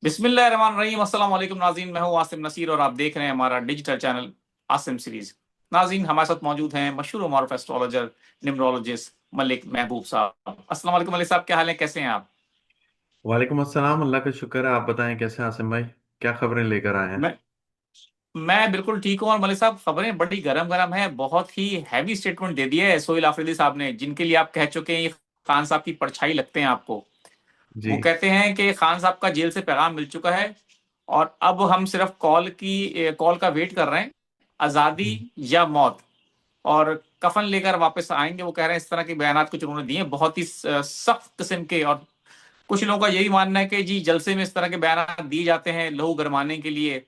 बिस्मिल्लाहिर्रहमानिर्रहीम। अस्सलाम वालेकुम नाज़रीन, मैं हूँ आसिम नसीर और आप देख रहे हैं हमारा डिजिटल चैनल आसिम सीरीज। नाज़रीन, हमारे साथ मौजूद हैं मशहूर मारूफ एस्ट्रोलॉजर न्यूमरोलॉजिस्ट मलिक महबूब साहब। अस्सलाम वालेकुम मलिक साहब, क्या हाल है, कैसे हैं आप? वालेकुम अस्सलाम। अल्लाह का शुक्र है। आप बताएं कैसे हैं आसिम भाई? क्या खबरें लेकर आए हैं? मैं मैं बिल्कुल ठीक हूँ। और मलिक साहब, खबरें बड़ी गरम गरम है, बहुत ही हैवी स्टेटमेंट दे दिया है सोहेल आफरीदी साहब ने, जिनके लिए आप कह चुके हैं ये खान साहब की परछाई लगते हैं आपको। जी। वो कहते हैं कि खान साहब का जेल से पैगाम मिल चुका है और अब हम सिर्फ कॉल का वेट कर रहे हैं, आज़ादी या मौत। और कफन लेकर वापस आएंगे, वो कह रहे हैं। इस तरह के बयान कुछ उन्होंने दिए, बहुत ही सख्त किस्म के। और कुछ लोगों का यही मानना है कि जी जलसे में इस तरह के बयान दिए जाते हैं लहू गरमाने के लिए।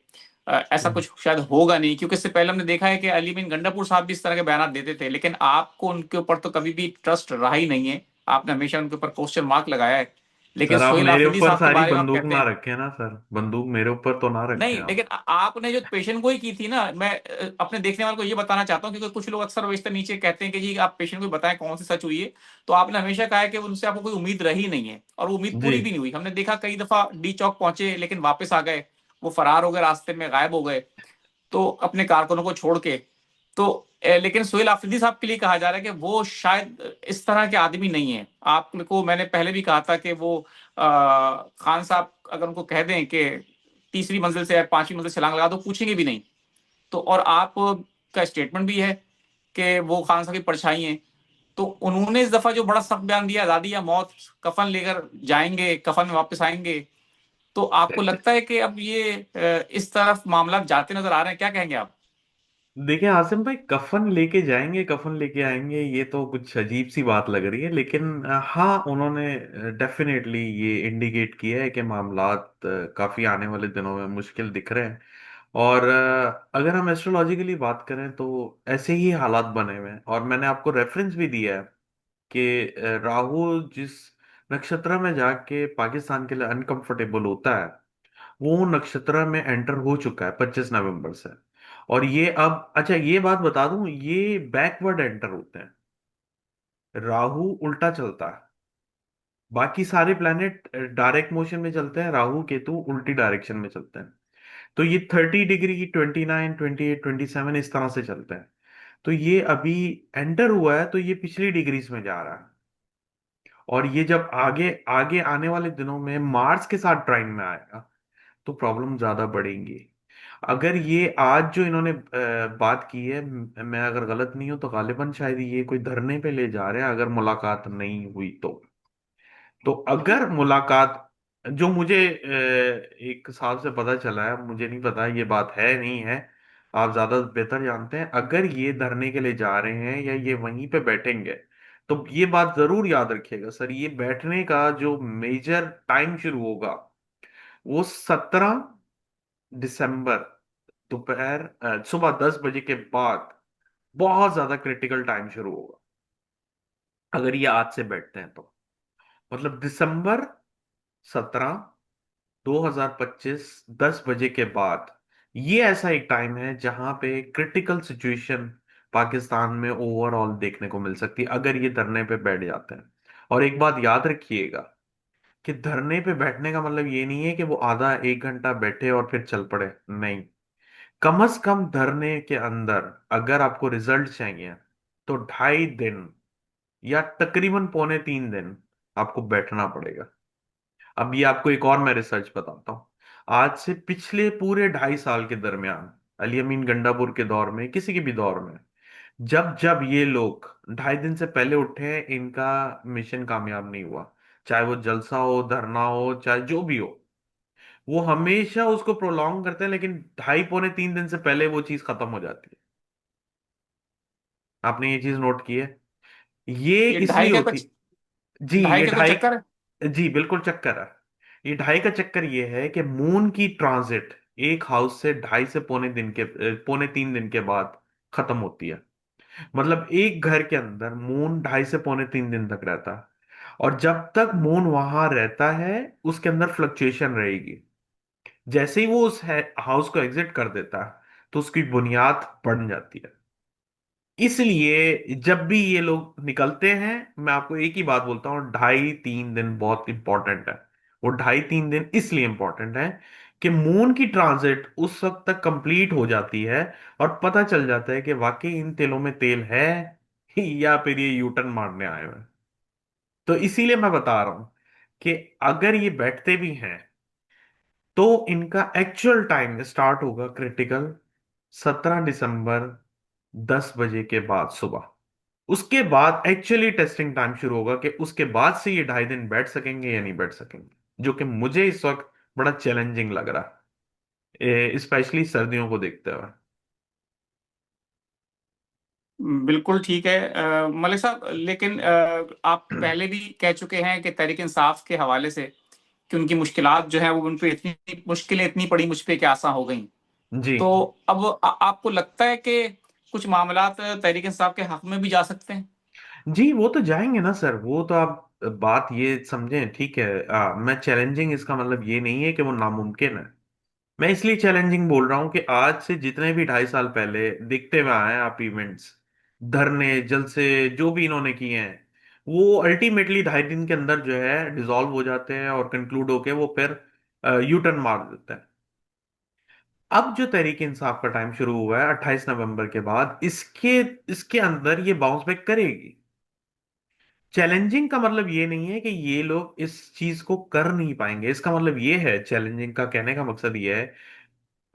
ऐसा कुछ शायद होगा नहीं, क्योंकि इससे पहले हमने देखा है कि अली बिन गंडापुर साहब भी इस तरह के बयान देते थे, लेकिन आपको उनके ऊपर तो कभी भी ट्रस्ट रहा ही नहीं है। आपने हमेशा उनके ऊपर क्वेश्चन मार्क लगाया है। लेकिन सर, आप सोहेल मेरे आफरीदी ऊपर साहब के सारी बारे में आप बंदूक कहते ना हैं। रखें ना सर। बंदूक मेरे ऊपर तो ना रखें नहीं, आप। लेकिन आपने जो पेशेंट को ही की थी ना, मैं अपने देखने वाले को ये बताना चाहता हूँ, क्योंकि कुछ लोग अक्सर इस तरह नीचे कहते हैं कि जी आप पेशेंट को बताएं कौन सी सच हुई है। तो आपने हमेशा कहा है कि उनसे आपको कोई उम्मीद रही नहीं है, और वो उम्मीद जी। पूरी भी नहीं हुई। हमने देखा कई दफा डी चौक पहुंचे लेकिन वापस आ गए, वो फरार हो गए, रास्ते में गायब हो गए, तो अपने कारकुनों को छोड़ के। तो लेकिन सोहेल आफरीदी साहब के लिए कहा जा रहा है कि वो शायद इस तरह के आदमी नहीं है। आपको मैंने पहले भी कहा था कि वो खान साहब अगर उनको कह दें कि तीसरी मंजिल से या पांचवी मंजिल से छलांग लगा दो, पूछेंगे भी नहीं। तो और आप का स्टेटमेंट भी है कि वो खान साहब की परछाई हैं। तो उन्होंने इस दफा जो बड़ा सख्त बयान दिया, आजादी या मौत, कफन लेकर जाएंगे, कफन में वापस आएंगे। तो आपको लगता है कि अब ये इस तरफ मामला जाते नजर आ रहे हैं, क्या कहेंगे आप? देखिए आसिम भाई, कफन लेके जाएंगे कफन लेके आएंगे, ये तो कुछ अजीब सी बात लग रही है। लेकिन हाँ, उन्होंने डेफिनेटली ये इंडिकेट किया है कि मामलात काफी आने वाले दिनों में मुश्किल दिख रहे हैं। और अगर हम एस्ट्रोलॉजिकली बात करें तो ऐसे ही हालात बने हुए हैं। और मैंने आपको रेफरेंस भी दिया है कि राहु जिस नक्षत्र में जाके पाकिस्तान के लिए अनकंफर्टेबल होता है, वो नक्षत्र में एंटर हो चुका है 25 नवंबर से। और ये अब अच्छा, ये बात बता दूं, ये बैकवर्ड एंटर होते हैं। राहु उल्टा चलता है, बाकी सारे प्लैनेट डायरेक्ट मोशन में चलते हैं, राहु केतु उल्टी डायरेक्शन में चलते हैं। तो ये 30 डिग्री, 29, 28, 27 इस तरह से चलते हैं। तो ये अभी एंटर हुआ है तो ये पिछली डिग्रीज में जा रहा है। और ये जब आगे आगे आने वाले दिनों में मार्स के साथ ट्राइन में आएगा तो प्रॉब्लम ज्यादा बढ़ेंगी। अगर ये आज जो इन्होंने बात की है, मैं अगर गलत नहीं हूं तो गालिबन शायद ये कोई धरने पे ले जा रहे हैं अगर मुलाकात नहीं हुई तो अगर मुलाकात, जो मुझे एक साहब से पता चला है, मुझे नहीं पता ये बात है नहीं है, आप ज्यादा बेहतर जानते हैं, अगर ये धरने के लिए जा रहे हैं या ये वहीं पे बैठेंगे तो ये बात जरूर याद रखिएगा सर, ये बैठने का जो मेजर टाइम शुरू होगा वो 17 दिसंबर दोपहर सुबह 10 बजे के बाद बहुत ज्यादा क्रिटिकल टाइम शुरू होगा। अगर ये आज से बैठते हैं तो मतलब December 17, 2025, 10 बजे के बाद ये ऐसा एक टाइम है जहां पे क्रिटिकल सिचुएशन पाकिस्तान में ओवरऑल देखने को मिल सकती है अगर ये धरने पे बैठ जाते हैं। और एक बात याद रखिएगा कि धरने पे बैठने का मतलब ये नहीं है कि वो आधा एक घंटा बैठे और फिर चल पड़े, नहीं। कम से कम धरने के अंदर अगर आपको रिजल्ट चाहिए तो 2.5 दिन या तकरीबन पौने 3 दिन आपको बैठना पड़ेगा। अब ये आपको एक और मैं रिसर्च बताता हूँ। आज से पिछले पूरे 2.5 साल के दरमियान, अली अमीन गंडापुर के दौर में, किसी के भी दौर में, जब जब ये लोग 2.5 दिन से पहले उठे हैं, इनका मिशन कामयाब नहीं हुआ। चाहे वो जलसा हो, धरना हो, चाहे जो भी हो, वो हमेशा उसको प्रोलॉन्ग करते हैं, लेकिन 2.5 पौने 3 दिन से पहले वो चीज खत्म हो जाती है। आपने ये चीज नोट की है? ये ये इसलिए ढाई का होती। कुछ जी, ढाई ये का कोई ढाई। चक्कर है? जी बिल्कुल चक्कर है। ये ढाई का चक्कर ये है कि मून की ट्रांजिट एक हाउस से 2.5 से पौने 3 दिन के बाद खत्म होती है। मतलब एक घर के अंदर मून 2.5 से पौने 3 दिन तक रहता है। और जब तक मून वहां रहता है उसके अंदर फ्लक्चुएशन रहेगी। जैसे ही वो उस हाउस को एग्जिट कर देता है तो उसकी बुनियाद बन जाती है। इसलिए जब भी ये लोग निकलते हैं, मैं आपको एक ही बात बोलता हूँ, 2.5 3 दिन बहुत इंपॉर्टेंट है। वो 2.5-3 दिन इसलिए इंपॉर्टेंट है कि मून की ट्रांजिट उस वक्त तक कंप्लीट हो जाती है और पता चल जाता है कि वाकई इन तेलों में तेल है या फिर ये यूटर्न मारने आए हुए हैं। तो इसीलिए मैं बता रहा हूं कि अगर ये बैठते भी हैं तो इनका एक्चुअल टाइम स्टार्ट होगा क्रिटिकल 17 दिसंबर 10 बजे के बाद सुबह। उसके बाद एक्चुअली टेस्टिंग टाइम शुरू होगा कि उसके बाद से ये 2.5 दिन बैठ सकेंगे या नहीं बैठ सकेंगे, जो कि मुझे इस वक्त बड़ा चैलेंजिंग लग रहा है, स्पेशली सर्दियों को देखते हुए। बिल्कुल ठीक है मलिक साहब, लेकिन आप पहले भी कह चुके हैं कि तहरीक इंसाफ के हवाले से कि उनकी मुश्किलात जो है वो उन पे इतनी मुश्किलें इतनी पड़ी मुझ पे कि आसान हो गई। जी। तो अब आपको लगता है कि कुछ मामलात तहरीक इंसाफ के हक में भी जा सकते हैं? जी वो तो जाएंगे ना सर, वो तो आप बात ये समझें, ठीक है। मैं चैलेंजिंग इसका मतलब ये नहीं है कि वो नामुमकिन है। मैं इसलिए चैलेंजिंग बोल रहा हूं कि आज से जितने भी 2.5 साल पहले दिखते हुए आए हैं आप इवेंट्स, धरने जलसे जो भी इन्होंने किए हैं, वो अल्टीमेटली 2.5 दिन के अंदर जो है डिसॉल्व हो जाते हैं और कंक्लूड होके वो फिर यू टर्न मार देते हैं। अब जो तहरीक इंसाफ का टाइम शुरू हुआ है 28 नवंबर के बाद, इसके इसके अंदर ये बाउंस बैक करेगी। चैलेंजिंग का मतलब ये नहीं है कि ये लोग इस चीज को कर नहीं पाएंगे, इसका मतलब ये है, चैलेंजिंग का कहने का मकसद ये है,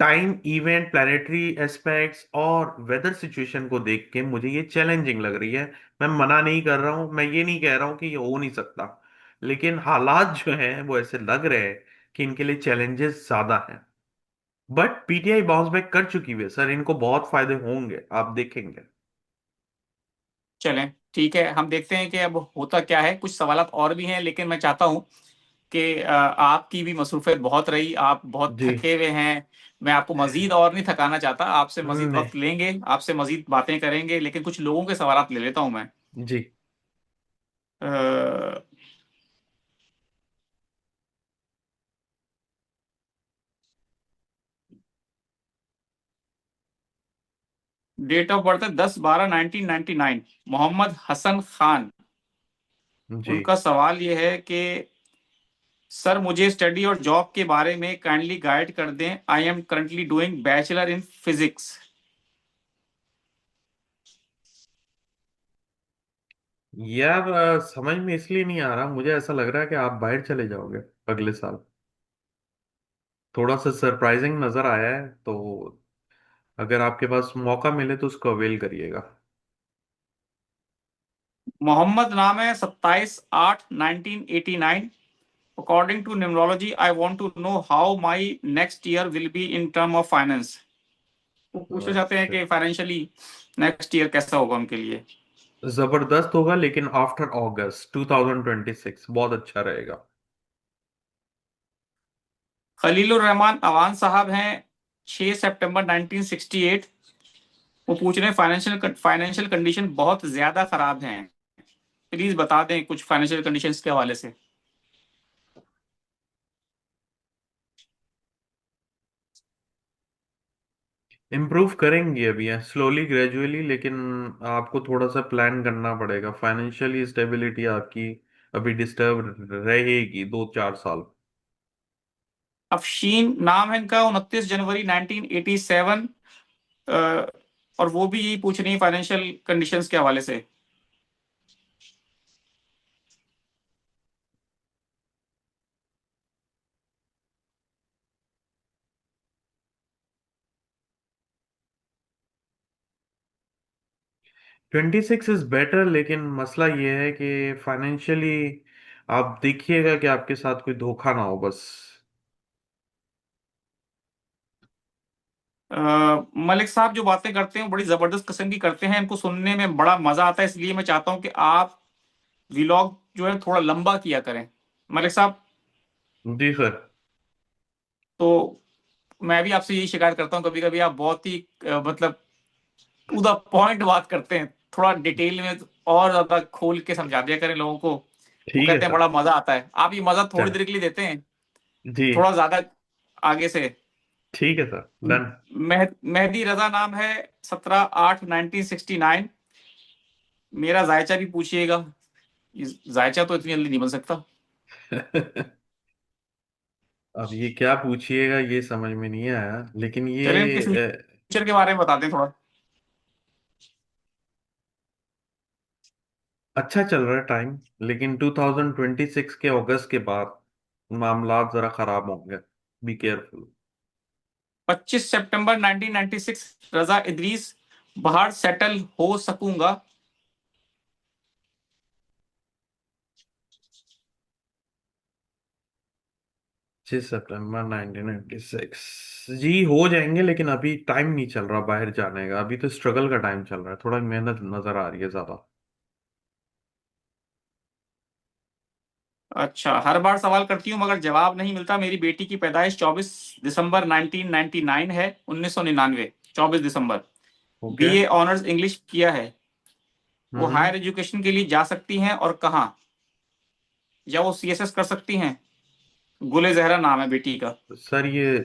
टाइम, इवेंट, प्लानिटरी एस्पेक्ट्स और वेदर सिचुएशन को देख के मुझे ये चैलेंजिंग लग रही है। मैं मना नहीं कर रहा हूं, मैं ये नहीं कह रहा हूं कि ये हो नहीं सकता, लेकिन हालात जो हैं वो ऐसे लग रहे हैं कि इनके लिए चैलेंजेस ज्यादा हैं। बट पीटीआई बाउंस बैक कर चुकी है सर, इनको बहुत फायदे होंगे, आप देखेंगे। चलें, ठीक है, हम देखते हैं कि अब होता क्या है। कुछ सवालात और भी हैं, लेकिन मैं चाहता हूं कि आपकी भी मसरूफियत बहुत रही, आप बहुत जी। थके हुए हैं। मैं आपको मजीद और नहीं थकाना चाहता, आपसे मजीद नहीं। वक्त लेंगे, आपसे मजीद बातें करेंगे, लेकिन कुछ लोगों के सवालात ले लेता हूं मैं। जी। डेट ऑफ बर्थ है 10/12/1999, मोहम्मद हसन खान। जी। उनका सवाल ये है कि सर मुझे स्टडी और जॉब के बारे में काइंडली गाइड कर दें। I am currently doing bachelor in physics. यार समझ में इसलिए नहीं आ रहा, मुझे ऐसा लग रहा है कि आप बाहर चले जाओगे अगले साल। थोड़ा सा सरप्राइजिंग नजर आया है, तो अगर आपके पास मौका मिले तो उसको अवेल करिएगा। मोहम्मद नाम है, 27/8/1989। According to numerology I want to know how my next year will be in term of finance. वो पूछना चाहते हैं अच्छा। कि फाइनेंशियली नेक्स्ट ईयर कैसा होगा उनके लिए। जबरदस्त होगा, लेकिन आफ्टर अगस्त 2026 बहुत अच्छा रहेगा। खलीलुर रहमान अवान साहब हैं, 6 सितंबर 1968। वो पूछ रहे हैं फाइनेंशियल फाइनेंशियल कंडीशन बहुत ज्यादा खराब हैं, प्लीज बता दें कुछ फाइनेंशियल कंडीशंस के हवाले से। इम्प्रूव करेंगी अभी, स्लोली ग्रेजुअली, लेकिन आपको थोड़ा सा प्लान करना पड़ेगा। फाइनेंशियली स्टेबिलिटी आपकी अभी डिस्टर्ब रहेगी 2-4 साल। अफशीन नाम है इनका, 29 जनवरी 1987। और वो भी यही पूछ रही है फाइनेंशियल कंडीशंस के हवाले से। 26 इज बेटर, लेकिन मसला ये है कि फाइनेंशियली आप देखिएगा कि आपके साथ कोई धोखा ना हो बस। मलिक साहब जो बातें करते हैं वो बड़ी जबरदस्त किस्म की करते हैं, इनको सुनने में बड़ा मजा आता है, इसलिए मैं चाहता हूं कि आप व्लॉग जो है थोड़ा लंबा किया करें मलिक साहब। जी सर। तो मैं भी आपसे यही शिकायत करता हूँ, कभी कभी आप बहुत ही मतलब टू द पॉइंट बात करते हैं, थोड़ा डिटेल में और ज्यादा खोल के समझा दिया करें लोगों को। वो ठीक है कहते हैं सर। बड़ा मजा आता है, आप ये मजा थोड़ी चल। देर के लिए देते हैं, जी। थोड़ा ज्यादा आगे से। ठीक है सर, डन। मेहदी रजा नाम है, 17/8/1969। मेरा जायचा भी पूछिएगा, जायचा तो इतनी जल्दी नहीं बन सकता। अब ये क्या पूछिएगा ये समझ में नहीं आया, लेकिन चलिए इनके ये फ्यूचर के बारे में बता दें थोड़ा। अच्छा चल रहा है टाइम, लेकिन 2026 के अगस्त के बाद मामला जरा खराब होंगे। Be careful. 25 सितंबर 1996 रजा इदरीस बाहर सेटल हो सकूंगा। 6 सितंबर 1996 जी हो जाएंगे, लेकिन अभी टाइम नहीं चल रहा बाहर जाने का, अभी तो स्ट्रगल का टाइम चल रहा है, थोड़ा मेहनत नजर आ रही है ज्यादा। अच्छा, हर बार सवाल करती हूँ मगर जवाब नहीं मिलता। मेरी बेटी की पैदाइश 24 दिसंबर 1999 है, 1999, 24 दिसंबर। ओके। बीए ऑनर्स इंग्लिश किया है। वो हम्म। हायर एजुकेशन के लिए जा सकती हैं और कहाँ? या वो सीएसएस कर सकती हैं? गुले जहरा नाम है बेटी का। सर ये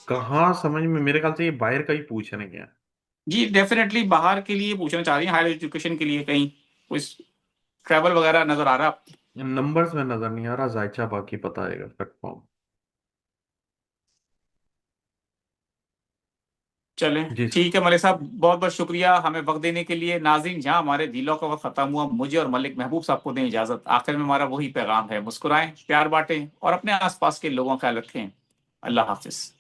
कहाँ समझ में, मेरे ख्याल से ये बाहर का ही पूछ रहे हैं। जी डेफिनेटली बाहर के लिए पूछना चाह रही हैं, हायर एजुकेशन के लिए कहीं कोई ट्रैवल वगैरह नजर आ रहा है आपको? नंबर्स में नजर नहीं आ रहा जायचा, बाकी पता है कंफर्म। चलें, जी सर। ठीक है मलिक साहब, बहुत बहुत शुक्रिया हमें वक्त देने के लिए। नाज़रीन, जहां हमारे दिलों का वक्त खत्म हुआ, मुझे और मलिक महबूब साहब को दें इजाजत। आखिर में हमारा वही पैगाम है, मुस्कुराएं, प्यार बांटें और अपने आसपास के लोगों का ख्याल रखें। अल्लाह हाफिज।